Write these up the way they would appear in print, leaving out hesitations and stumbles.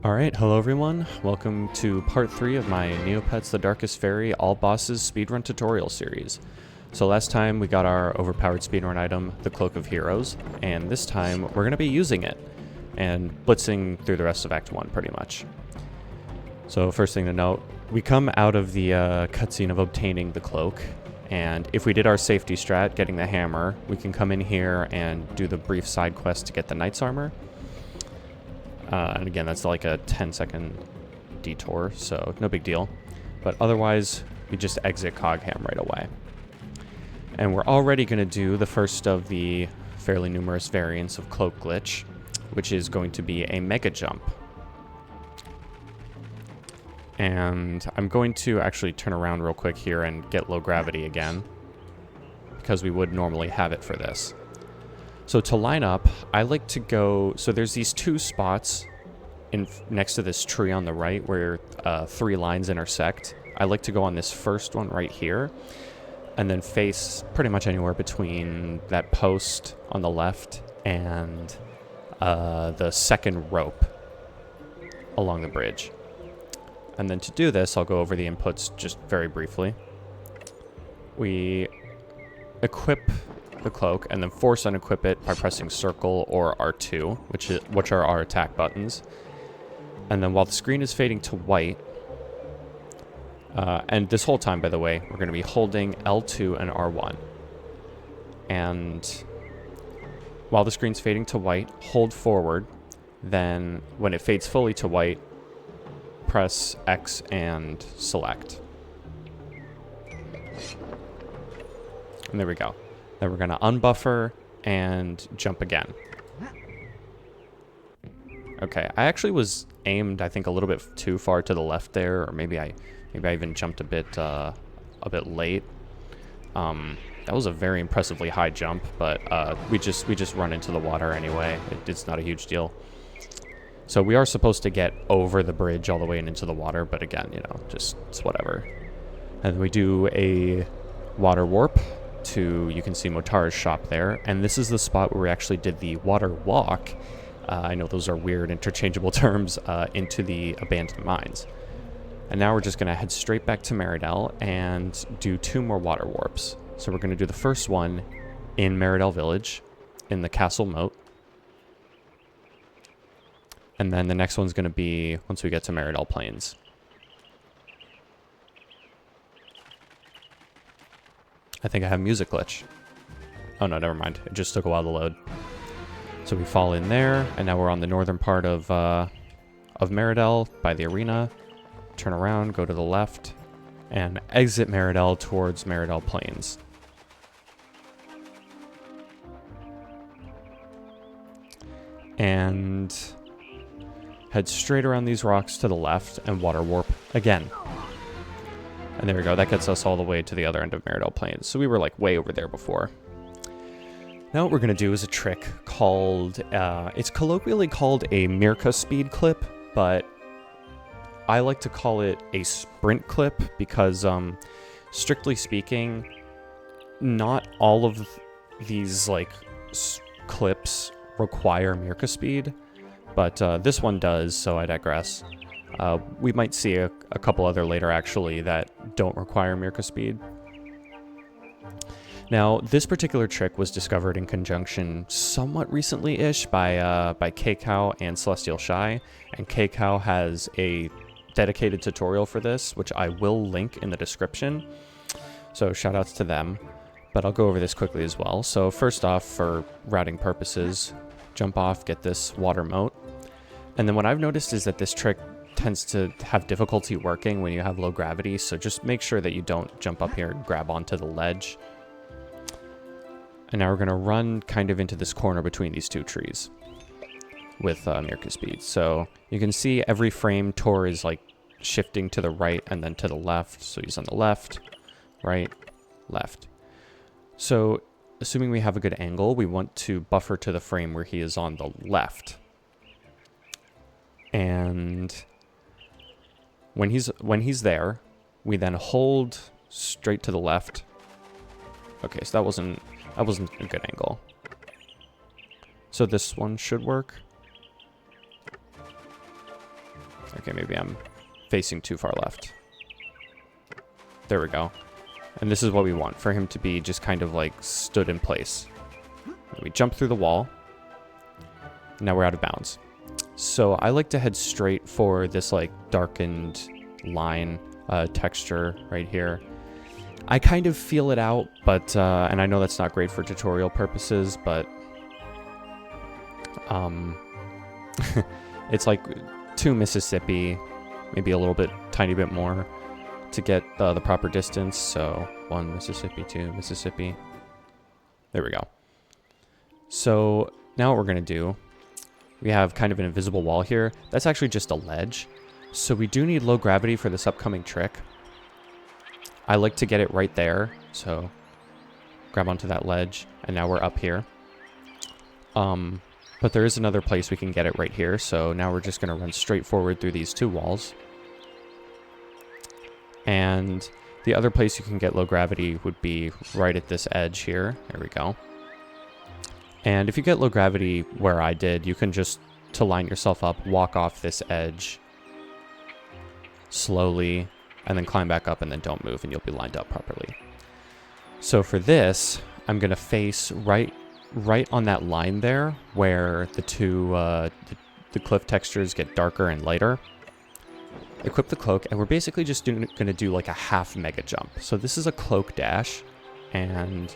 Alright, hello everyone. Welcome to part 3 of my Neopets the Darkest Faerie All Bosses speedrun tutorial series. So last time we got our overpowered speedrun item, the Cloak of Heroes, and this time we're going to be using it and blitzing through the rest of Act 1 pretty much. So first thing to note, we come out of the cutscene of obtaining the cloak, and if we did our safety strat, getting the hammer, we can come in here and do the brief side quest to get the knight's armor. And again, that's like a 10-second detour, so no big deal. But otherwise, we just exit Cogham right away. And we're already going to do the first of the fairly numerous variants of Cloak Glitch, which is going to be a Mega Jump. And I'm going to actually turn around real quick here and get low gravity again, because we would normally have it for this. So to line up, I like to go... So there's these two spots next to this tree on the right where 3 lines intersect. I like to go on this first one right here, and then face pretty much anywhere between that post on the left and the second rope along the bridge. And then to do this, I'll go over the inputs just very briefly. We equip the cloak and then force unequip it by pressing circle or R2, which are our attack buttons. And then while the screen is fading to white, and this whole time, by the way, we're going to be holding L2 and R1. And while the screen's fading to white, hold forward. Then when it fades fully to white, press X and select. And there we go. Then we're going to unbuffer and jump again. Okay, I actually was aimed, I think, a little bit too far to the left there, or maybe I even jumped a bit late. That was a very impressively high jump, but we just run into the water anyway. It's not a huge deal. So we are supposed to get over the bridge all the way and into the water, but again, you know, just it's whatever. And we do a water warp to, you can see Motara's shop there, and this is the spot where we actually did the water walk. I know those are weird interchangeable terms, into the abandoned mines. And now we're just going to head straight back to Meridel and do 2 more water warps. So we're going to do the first one in Meridel Village, in the castle moat. And then the next one's going to be once we get to Meridel Plains. I think I have music glitch. Oh no, never mind. It just took a while to load. So we fall in there, and now we're on the northern part of Meridel by the arena. Turn around, go to the left, and exit Meridel towards Meridel Plains. And head straight around these rocks to the left and water warp again. And there we go, that gets us all the way to the other end of Meridel Plains. So we were like way over there before. Now what we're going to do is a trick called, it's colloquially called a Mirka speed clip, but I like to call it a sprint clip because, strictly speaking, not all of these like clips require Mirka speed, but this one does, so I digress. We might see a couple other later, actually, that don't require Mirka speed. Now, this particular trick was discovered in conjunction somewhat recently-ish by Kcow and Celestial Shy, and Kcow has a dedicated tutorial for this, which I will link in the description. So shoutouts to them, but I'll go over this quickly as well. So first off, for routing purposes, jump off, get this water moat. And then what I've noticed is that this trick tends to have difficulty working when you have low gravity, so just make sure that you don't jump up here and grab onto the ledge. And now we're going to run kind of into this corner between these 2 trees with Mirka speed. So you can see every frame Tor is like shifting to the right and then to the left. So he's on the left, right, left. So assuming we have a good angle, we want to buffer to the frame where he is on the left. And when he's there, we then hold straight to the left. Okay, so that wasn't a good angle. So this one should work. Okay, maybe I'm facing too far left. There we go. And this is what we want, for him to be just kind of like stood in place. We jump through the wall. Now we're out of bounds. So I like to head straight for this like darkened line texture right here. I kind of feel it out, but and I know that's not great for tutorial purposes, but it's like 2 Mississippi, maybe a little bit, tiny bit more to get the proper distance. So 1 Mississippi, 2 Mississippi. There we go. So now what we're going to do, we have kind of an invisible wall here. That's actually just a ledge. So we do need low gravity for this upcoming trick. I like to get it right there. So grab onto that ledge, and now we're up here. But there is another place we can get it right here. So now we're just going to run straight forward through these 2 walls. And the other place you can get low gravity would be right at this edge here. There we go. And if you get low gravity where I did, you can just, to line yourself up, walk off this edge slowly, and then climb back up, and then don't move, and you'll be lined up properly. So for this, I'm going to face right on that line there, where the the cliff textures get darker and lighter. Equip the cloak, and we're basically just going to do like a half mega jump. So this is a cloak dash, and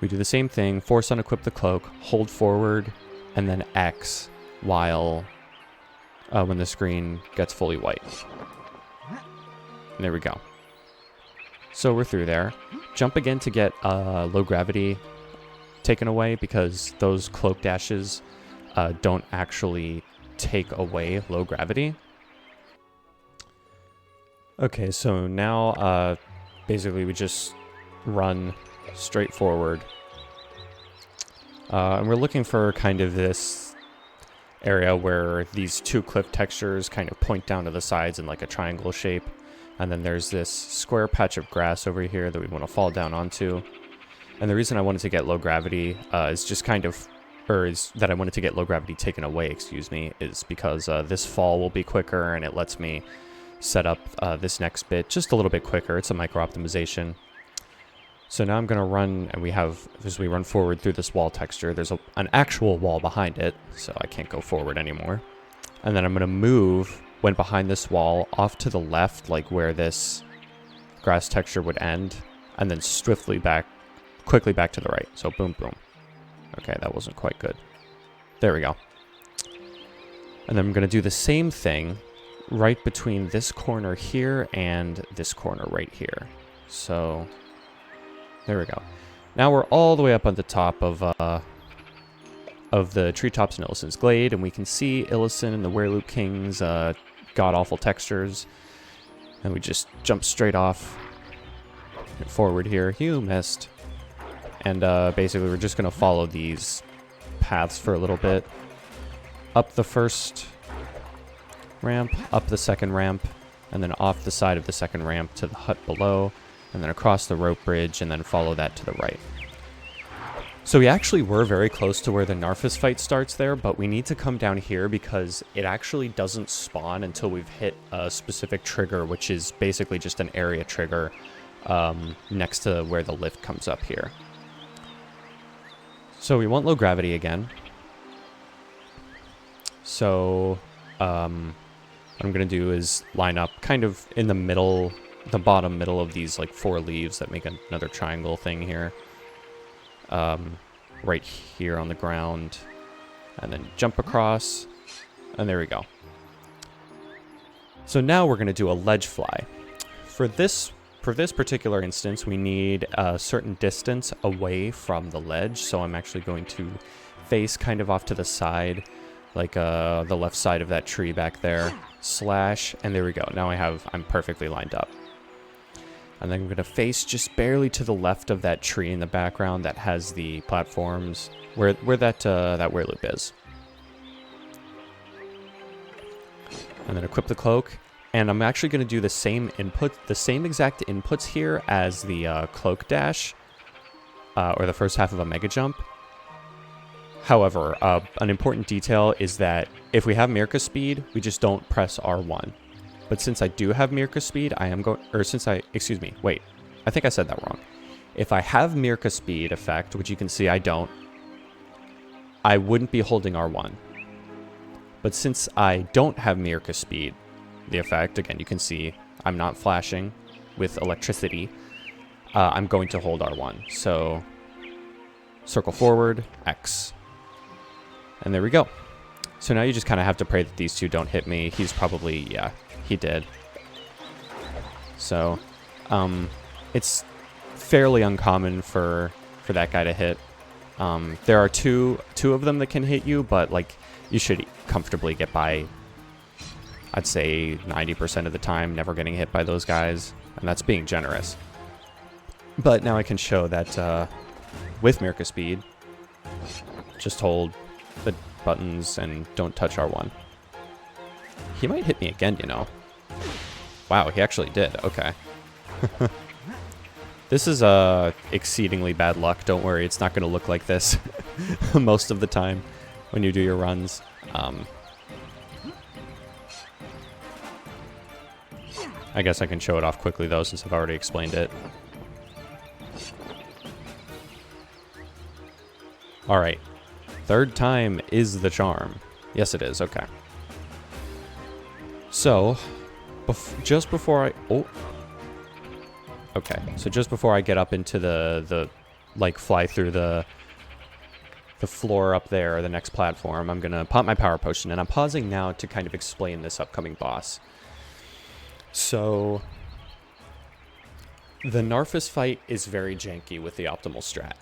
we do the same thing. Force unequip the cloak, hold forward, and then X while when the screen gets fully white. And there we go. So we're through there. Jump again to get low gravity taken away, because those cloak dashes don't actually take away low gravity. Okay, so now basically we just run straight forward. And we're looking for kind of this area where these 2 cliff textures kind of point down to the sides in like a triangle shape. And then there's this square patch of grass over here that we want to fall down onto. And the reason I wanted to get low gravity is just kind of, or is that I wanted to get low gravity taken away, excuse me, is because this fall will be quicker, and it lets me set up this next bit just a little bit quicker. It's a micro optimization. So now I'm going to run, and we have, as we run forward through this wall texture, there's an actual wall behind it, so I can't go forward anymore. And then I'm going to move, when behind this wall, off to the left, like where this grass texture would end, and then quickly back to the right. So boom, boom. Okay, that wasn't quite good. There we go. And then I'm going to do the same thing right between this corner here and this corner right here. So there we go. Now we're all the way up on the top of the treetops in Illisen's Glade, and we can see Illisen and the Wereloop King's god-awful textures. And we just jump straight off forward here. You missed. And basically we're just going to follow these paths for a little bit. Up the first ramp, up the second ramp, and then off the side of the second ramp to the hut below, and then across the rope bridge, and then follow that to the right. So we actually were very close to where the Narfus fight starts there, but we need to come down here because it actually doesn't spawn until we've hit a specific trigger, which is basically just an area trigger next to where the lift comes up here. So we want low gravity again. So what I'm going to do is line up kind of in the middle, the bottom middle of these like 4 leaves that make another triangle thing here. Right here on the ground, and then jump across, and there we go. So now we're going to do a ledge fly. For this particular instance, we need a certain distance away from the ledge, so I'm actually going to face kind of off to the side, like the left side of that tree back there, slash, and there we go. Now I'm perfectly lined up. And then I'm going to face just barely to the left of that tree in the background that has the platforms where that Wereloop is. And then equip the cloak. And I'm actually going to do the same exact inputs here as the cloak dash, or the first half of a mega jump. However, an important detail is that if we have Mirka speed, we just don't press R1. But since I do have Mirka speed, I am going, or since I, excuse me, wait, I think I said that wrong. If I have Mirka speed effect, which you can see I don't, I wouldn't be holding R1. But since I don't have Mirka speed, the effect, again, you can see I'm not flashing with electricity, I'm going to hold R1. So circle forward, X. And there we go. So now you just kind of have to pray that these two don't hit me. He's probably, yeah, he did. So it's fairly uncommon for that guy to hit. There are two of them that can hit you, but like you should comfortably get by, I'd say 90% of the time, never getting hit by those guys, and that's being generous. But now I can show that with Mirka speed, just hold the buttons and don't touch R1. He might hit me again, you know. Wow, he actually did. Okay. This is exceedingly bad luck. Don't worry, it's not going to look like this most of the time when you do your runs. I guess I can show it off quickly though, since I've already explained it. Alright. Third time is the charm. Yes, it is. Okay. So, just before I... Oh. Okay. So just before I get up into the like, fly through the floor up there, the next platform, I'm going to pop my power potion. And I'm pausing now to kind of explain this upcoming boss. So, the Narfus fight is very janky with the optimal strat.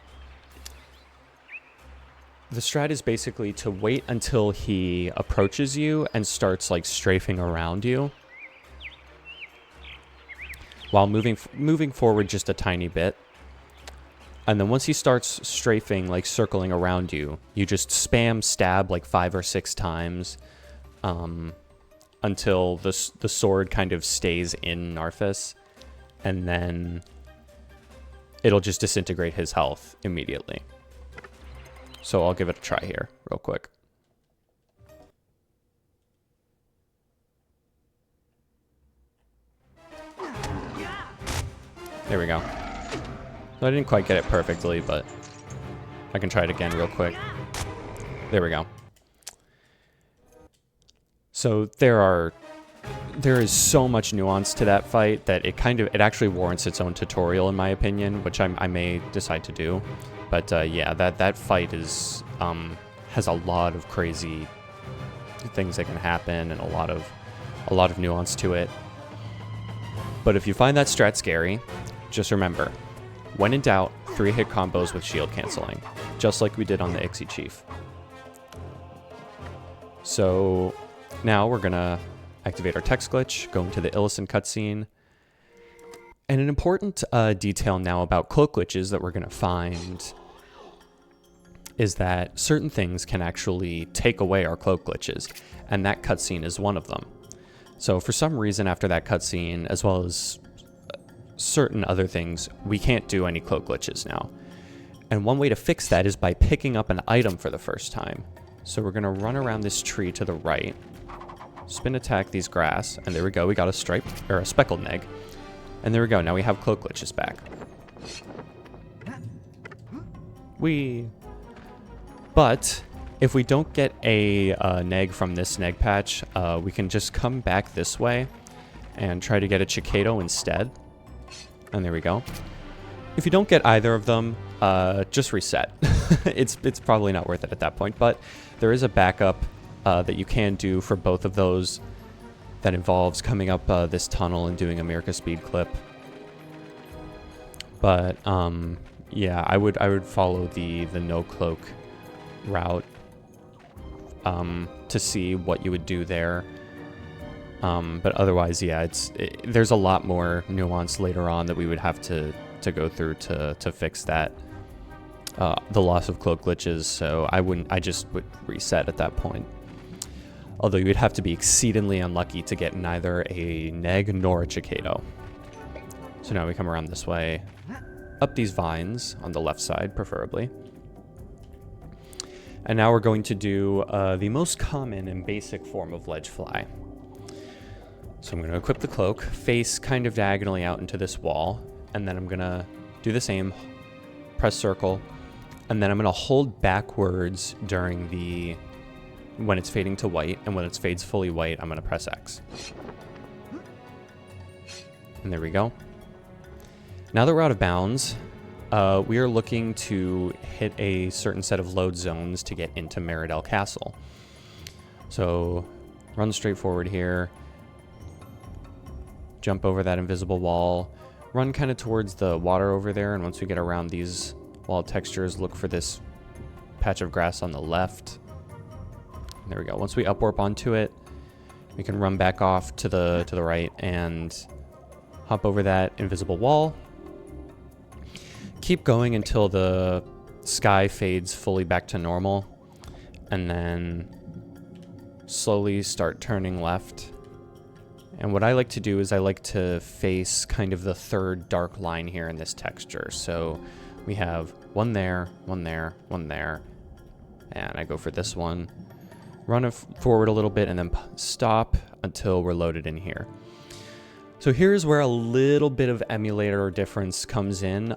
The strat is basically to wait until he approaches you and starts like strafing around you, while moving forward just a tiny bit. And then once he starts strafing, like circling around you, you just spam stab like 5 or 6 times until the sword kind of stays in Narfus, and then it'll just disintegrate his health immediately. So I'll give it a try here real quick. There we go. I didn't quite get it perfectly, but I can try it again real quick. There we go. So there is so much nuance to that fight that it actually warrants its own tutorial in my opinion, which I may decide to do. But yeah, that fight is has a lot of crazy things that can happen and a lot of nuance to it. But if you find that strat scary, just remember, when in doubt, 3-hit combos with shield canceling, just like we did on the Ixie Chief. So now we're gonna activate our text glitch, go into the Illison cutscene. And an important detail now about cloak glitches that we're gonna find is that certain things can actually take away our cloak glitches, and that cutscene is one of them. So for some reason after that cutscene, as well as certain other things, we can't do any cloak glitches now. And one way to fix that is by picking up an item for the first time. So we're gonna run around this tree to the right, spin attack these grass, and there we go, we got a striped, or a speckled neg. And there we go, now we have cloak glitches back. But if we don't get a neg from this neg patch, we can just come back this way and try to get a Cicado instead. And there we go. If you don't get either of them, just reset. It's probably not worth it at that point, but there is a backup that you can do for both of those that involves coming up this tunnel and doing a Mirka speed clip. But yeah, I would follow the no cloak route to see what you would do there. But otherwise, yeah, there's a lot more nuance later on that we would have to go through to fix that, the loss of cloak glitches. So I just would reset at that point. Although you would have to be exceedingly unlucky to get neither a neg nor a Cicado. So now we come around this way, up these vines on the left side, preferably. And now we're going to do the most common and basic form of ledge fly. So I'm going to equip the cloak, face kind of diagonally out into this wall, and then I'm going to do the same, press circle, and then I'm going to hold backwards during when it's fading to white, and when it fades fully white, I'm going to press X. And there we go. Now that we're out of bounds, we are looking to hit a certain set of load zones to get into Meridel Castle. So run straight forward here, jump over that invisible wall, run kind of towards the water over there, and once we get around these wall textures, look for this patch of grass on the left. And there we go. Once we upwarp onto it, we can run back off to the right and hop over that invisible wall. Keep going until the sky fades fully back to normal, and then slowly start turning left. And what I like to do is I like to face kind of the third dark line here in this texture. So we have one there, one there, one there, and I go for this one. Run it forward a little bit and then stop until we're loaded in here. So here's where a little bit of emulator difference comes in.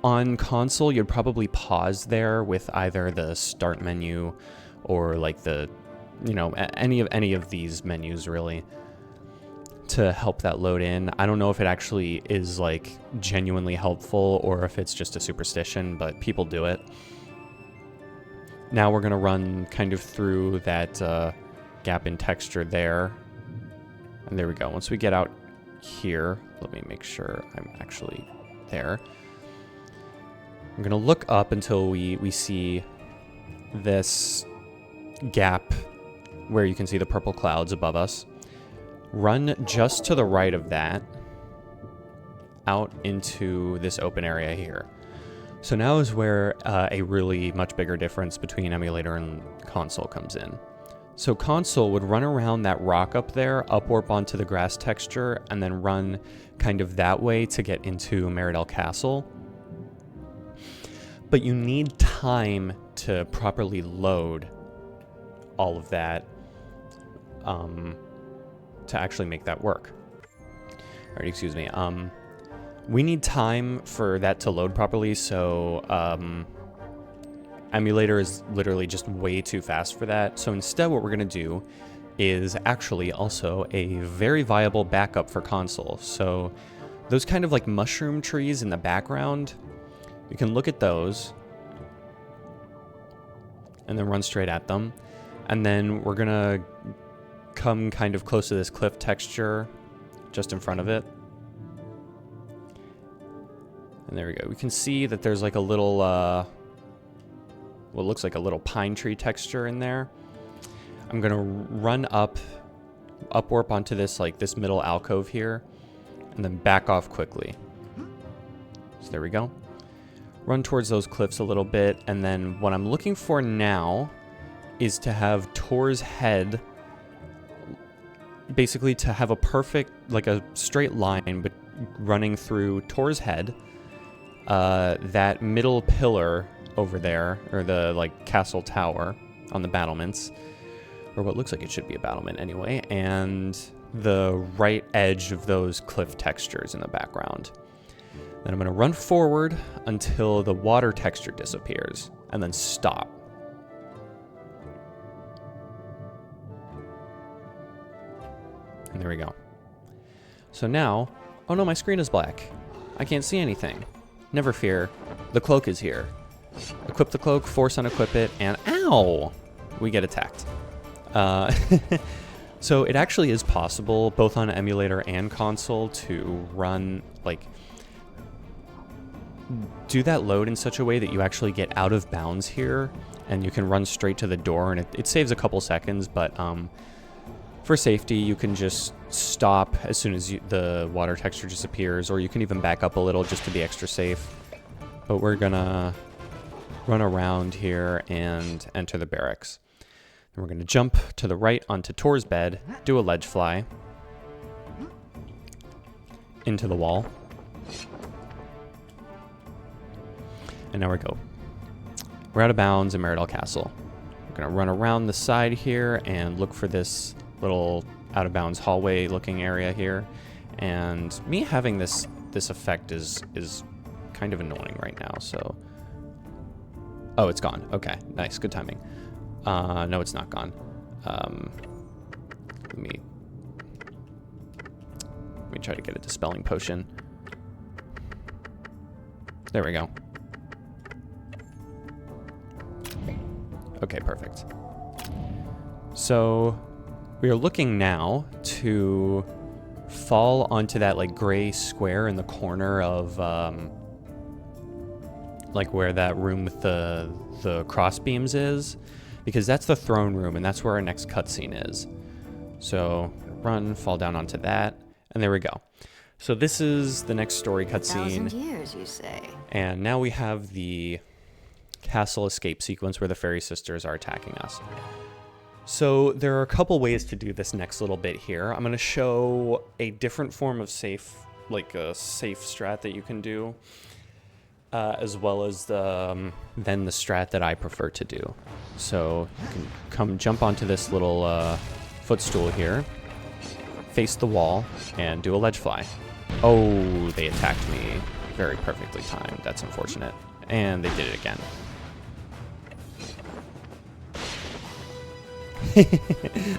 On console, you'd probably pause there with either the start menu or like the, any of these menus really to help that load in. I don't know if it actually is like genuinely helpful or if it's just a superstition, but people do it. Now we're gonna run kind of through that gap in texture there. And there we go. Once we get out here, let me make sure I'm actually there. I'm going to look up until we see this gap where you can see the purple clouds above us. Run just to the right of that out into this open area here. So now is where a really much bigger difference between emulator and console comes in. So console would run around that rock up there, upwarp onto the grass texture, and then run kind of that way to get into Meridel Castle. But you need time to properly load all of that to actually make that work. All right, excuse me. We need time for that to load properly, so emulator is literally just way too fast for that. So instead what we're going to do is actually also a very viable backup for console. So those kind of like mushroom trees in the background, you can look at those and then run straight at them. And then we're going to come kind of close to this cliff texture just in front of it. And there we go. We can see that there's like a little what looks like a little pine tree texture in there. I'm gonna run upwarp onto this this middle alcove here, and then back off quickly. So there we go. Run towards those cliffs a little bit, and then what I'm looking for now is to have Tor's head, basically to have a perfect, like a straight line, but running through Tor's head, that middle pillar over there, or the castle tower on the battlements, or what looks like it should be a battlement anyway, and the right edge of those cliff textures in the background. Then I'm going to run forward until the water texture disappears, and then stop. And there we go. So now, oh no, my screen is black. I can't see anything. Never fear, the cloak is here. Equip the cloak, force unequip it, and ow! We get attacked. So it actually is possible, both on emulator and console, to run, do that load in such a way that you actually get out of bounds here, and you can run straight to the door, and it saves a couple seconds, but for safety, you can just stop as soon as the water texture disappears, or you can even back up a little just to be extra safe. But we're gonna run around here and enter the barracks. And we're gonna jump to the right onto Tor's bed, do a ledge fly into the wall. And now we go. We're out of bounds in Meridell Castle. We're going to run around the side here and look for this little out of bounds hallway looking area here. And me having this effect is kind of annoying right now, so... Oh, it's gone. Okay, nice. Good timing. No, it's not gone. Let me try to get a dispelling potion. There we go. Okay, perfect. So we are looking now to fall onto that like gray square in the corner of like where that room with the cross beams is, because that's the throne room and that's where our next cutscene is. So run, fall down onto that, and there we go. So this is the next story cutscene. 1,000 years, you say? And now we have the castle escape sequence where the Faerie sisters are attacking us. So there are a couple ways to do this next little bit here. I'm going to show a different form of safe, like a safe strat that you can do, as well as then the strat that I prefer to do. So you can come jump onto this little footstool here, face the wall, and do a ledge fly. Oh, they attacked me. Very perfectly timed. That's unfortunate. And they did it again.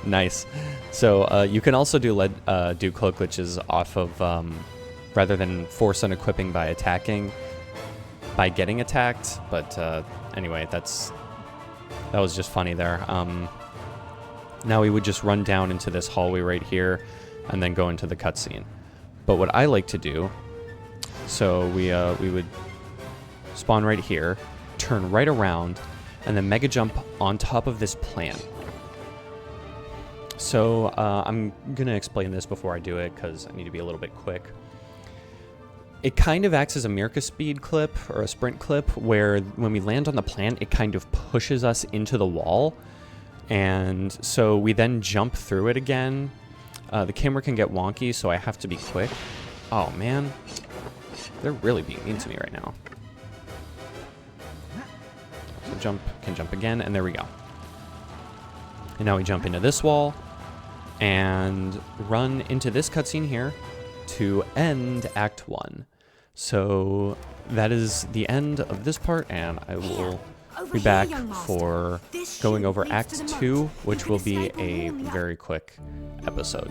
Nice. So you can also do cloak glitches off of, rather than force unequipping by attacking, by getting attacked. But anyway, that was just funny there. Now we would just run down into this hallway right here and then go into the cutscene. But what I like to do, so we would spawn right here, turn right around, and then mega jump on top of this plant. So I'm going to explain this before I do it because I need to be a little bit quick. It kind of acts as a Mirka speed clip or a sprint clip where when we land on the plant, it kind of pushes us into the wall. And so we then jump through it again. The camera can get wonky, so I have to be quick. Oh, man. They're really being mean to me right now. So can jump again, and there we go. And now we jump into this wall and run into this cutscene here to end Act 1. So that is the end of this part, and I will be back for going over Act 2, which will be a very quick episode.